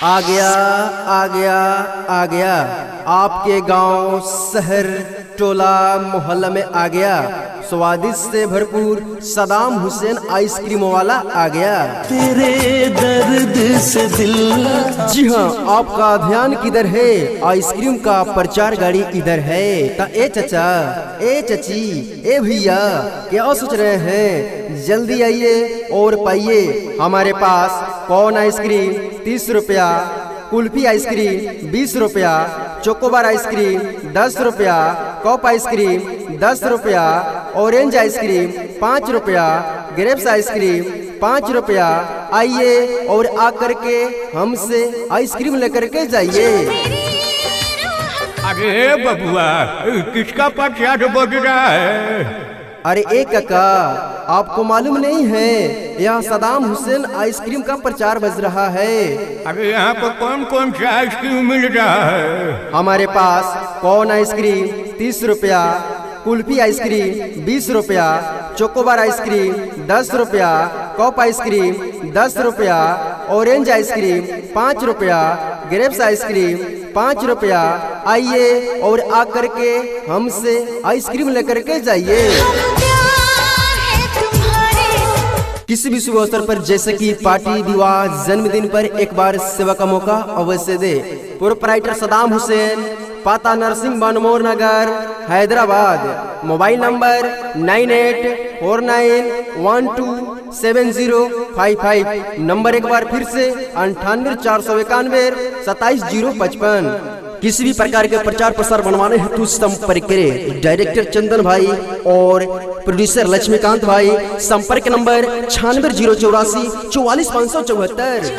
आ गया आ गया आ गया, आपके गांव शहर टोला मोहल्ला में आ गया। स्वादिष्ट से भरपूर सदाम हुसैन आइसक्रीम वाला आ गया। तेरे दर्द से दिल। जी हाँ, आपका ध्यान किधर है? आइसक्रीम का प्रचार गाड़ी इधर है। ता ए चचा, ए चची, ए भैया, क्या सोच रहे हैं? जल्दी आइए और पाइए हमारे पास कौन आइसक्रीम 30 रुपया, कुल्फी आइसक्रीम 20 रुपया, चोकोबार आइसक्रीम 10 रुपया, कप आइसक्रीम 10 रुपया, ऑरेंज आइसक्रीम 5 रुपया, ग्रेप्स आइसक्रीम 5 रुपया। आइए और आकर के हमसे आइसक्रीम लेकर के जाइए। अरे बबुआ, किसका प्रचार बज रहा है? अरे एक काका, आपको मालूम नहीं है यहाँ सदाम हुसैन आइसक्रीम का प्रचार बज रहा है। अरे यहाँ पर कौन कौन सा आइसक्रीम मिल रहा है? हमारे पास कौन आइसक्रीम 30 रुपया, कुल्फी आइसक्रीम 20 रुपया, चोकोबार आइसक्रीम 10 रुपया, कप आइसक्रीम 10 रुपया, ऑरेंज आइसक्रीम 5 रुपया, ग्रेप्स आइसक्रीम 5 रुपया। आइए और आकर के हमसे आइसक्रीम लेकर के जाइए। किसी भी शुभ अवसर पर जैसे कि पार्टी, विवाह, जन्मदिन पर एक बार सेवा का मौका अवश्य दे। प्रोप्राइटर सदाम हुसैन, पता नरसिंह बनमोर नगर, हैदराबाद। Mobile number 9849127055। नंबर एक बार फिर से 98 491 27055। किसी भी प्रकार के प्रचार प्रसार बनवाने हेतु संपर्क करें डायरेक्टर चंदन भाई और प्रोड्यूसर लक्ष्मीकांत भाई। संपर्क नंबर 96 084 44 574।